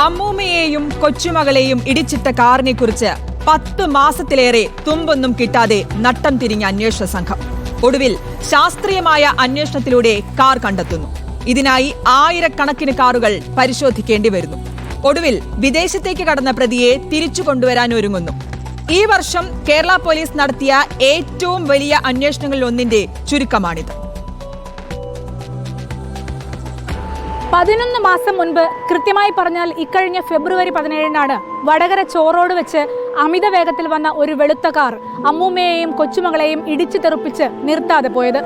അമ്മൂമ്മയെയും കൊച്ചുമകളെയും ഇടിച്ചിട്ട കാറിനെക്കുറിച്ച് 10 മാസത്തിലേറെ തുമ്പൊന്നും കിട്ടാതെ നട്ടം തിരിഞ്ഞ അന്വേഷണ സംഘം ഒടുവിൽ ശാസ്ത്രീയമായ അന്വേഷണത്തിലൂടെ കാർ കണ്ടെത്തുന്നു. ഇതിനായി ആയിരക്കണക്കിന് കാറുകൾ പരിശോധിക്കേണ്ടി വരുന്നു. ഒടുവിൽ വിദേശത്തേക്ക് കടന്ന പ്രതിയെ തിരിച്ചു കൊണ്ടുവരാൻ ഒരുങ്ങുന്നു. ഈ വർഷം കേരള പോലീസ് നടത്തിയ ഏറ്റവും വലിയ അന്വേഷണങ്ങളിൽ ഒന്നിന്റെ ചുരുക്കമാണിത്. 11 മാസം മുൻപ്, കൃത്യമായി പറഞ്ഞാൽ ഇക്കഴിഞ്ഞ ഫെബ്രുവരി 17-നാണ് വടകര ചോറോട് വെച്ച് അമിത വേഗത്തിൽ വന്ന ഒരു വെളുത്ത കാർ അമ്മൂമ്മയെയും കൊച്ചുമകളെയും ഇടിച്ചു തെറിപ്പിച്ച് നിർത്താതെ പോയത്.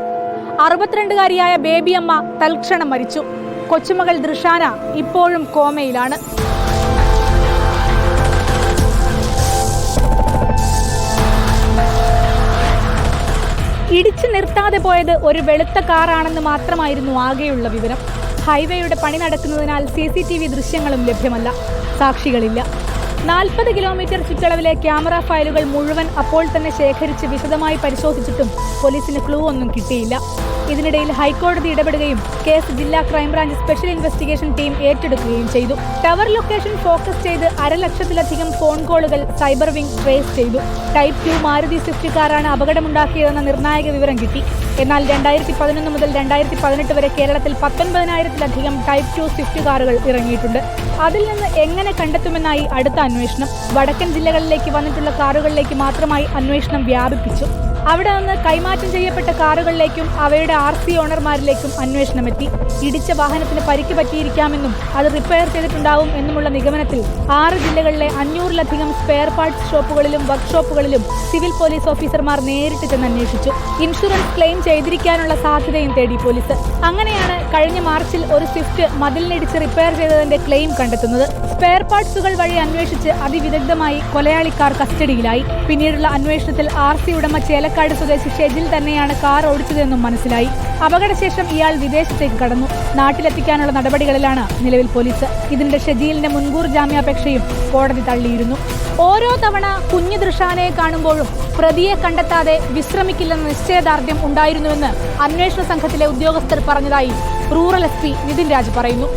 62-കാരിയായ ബേബിയമ്മ തൽക്ഷണം മരിച്ചു. കൊച്ചുമകൾ ദൃഷാന ഇപ്പോഴും കോമയിലാണ്. ഇടിച്ചു നിർത്താതെ പോയത് ഒരു വെളുത്ത കാറാണെന്ന് മാത്രമായിരുന്നു ആകെയുള്ള വിവരം. ഹൈവേയുടെ പണി നടക്കുന്നതിനാൽ CCTV ദൃശ്യങ്ങളും ലഭ്യമല്ല, സാക്ഷികളില്ല. 40 കിലോമീറ്റർ ചുറ്റളവിലെ ക്യാമറ ഫയലുകൾ മുഴുവൻ അപ്പോൾ തന്നെ ശേഖരിച്ച് വിശദമായി പരിശോധിച്ചിട്ടും പോലീസിന് ക്ലൂ ഒന്നും കിട്ടിയില്ല. ഇതിനിടയിൽ ഹൈക്കോടതി ഇടപെടുകയും കേസ് ജില്ലാ ക്രൈംബ്രാഞ്ച് സ്പെഷ്യൽ ഇൻവെസ്റ്റിഗേഷൻ ടീം ഏറ്റെടുക്കുകയും ചെയ്തു. ടവർ ലൊക്കേഷൻ ഫോക്കസ് ചെയ്ത് 1,00,000-ലധികം ഫോൺ കോളുകൾ സൈബർ വിംഗ് ട്രേസ് ചെയ്തു. ടൈപ്പ് 2 മാരുതി സ്വിഫ്റ്റ് കാറാണ് അപകടമുണ്ടാക്കിയതെന്ന നിർണായക വിവരം കിട്ടി. എന്നാൽ 2011 മുതൽ 2018 വരെ കേരളത്തിൽ 19,000-ലധികം ടൈപ്പ് 2 സ്വിഫ്റ്റ് കാറുകൾ ഇറങ്ങിയിട്ടുണ്ട്. അതിൽ നിന്ന് എങ്ങനെ കണ്ടെത്തുമെന്നായി അടുത്ത അന്വേഷണം. വടക്കൻ ജില്ലകളിലേക്ക് വന്നിട്ടുള്ള കാറുകളിലേക്ക് മാത്രമായി അന്വേഷണം വ്യാപിപ്പിച്ചു. അവിടെ നിന്ന് കൈമാറ്റം ചെയ്യപ്പെട്ട കാറുകളിലേക്കും അവയുടെ RC ഓണർമാരിലേക്കും അന്വേഷണമെത്തി. ഇടിച്ച വാഹനത്തിന് പരിക്ക് പറ്റിയിരിക്കാമെന്നും അത് റിപ്പയർ ചെയ്തിട്ടുണ്ടാവും എന്നുമുള്ള നിഗമനത്തിൽ 6 ജില്ലകളിലെ 500-ലധികം സ്പെയർ പാർട്സ് ഷോപ്പുകളിലും വർക്ക്ഷോപ്പുകളിലും സിവിൽ പോലീസ് ഓഫീസർമാർ നേരിട്ട് ചെന്ന് അന്വേഷിച്ചു. ഇൻഷുറൻസ് ക്ലെയിം ചെയ്തിരിക്കാനുള്ള സാധ്യതയും തേടി പോലീസ്. അങ്ങനെയാണ് കഴിഞ്ഞ മാർച്ചിൽ ഒരു സ്വിഫ്റ്റ് മതിലിനിടിച്ച് റിപ്പയർ ചെയ്തതിന്റെ ക്ലെയിം കണ്ടെത്തുന്നത്. സ്പെയർ പാർട്സുകൾ വഴി അന്വേഷിച്ച് അതിവിദഗ്ധമായി കൊലയാളിക്കാർ കസ്റ്റഡിയിലായി. പിന്നീടുള്ള അന്വേഷണത്തിൽ RC ഉടമ ചേലക്കാട് സ്വദേശി ഷെജിൽ തന്നെയാണ് കാർ ഓടിച്ചതെന്നും മനസ്സിലായി. അപകടശേഷം ഇയാൾ വിദേശത്തേക്ക് കടന്നു. നാട്ടിലെത്തിക്കാനുള്ള നടപടികളിലാണ് നിലവിൽ പോലീസ്. ഇതിന്റെ ഷെജിലിന്റെ മുൻകൂർ ജാമ്യാപേക്ഷയും കോടതി തള്ളിയിരുന്നു. ഓരോ തവണ കുഞ്ഞു ദൃഷാനയെ കാണുമ്പോഴും പ്രതിയെ കണ്ടെത്താതെ വിശ്രമിക്കില്ലെന്ന നിശ്ചയദാർഢ്യം ഉണ്ടായിരുന്നുവെന്ന് അന്വേഷണ സംഘത്തിലെ ഉദ്യോഗസ്ഥർ പറഞ്ഞതായി റൂറൽ SP നിതിൻ രാജ് പറയുന്നു.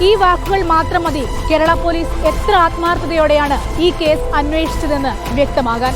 ഈ വാക്കുകൾ മാത്രം മതി കേരള പോലീസ് എത്ര ആത്മാർത്ഥതയോടെയാണ് ഈ കേസ് അന്വേഷിച്ചതെന്ന് വ്യക്തമാകാൻ.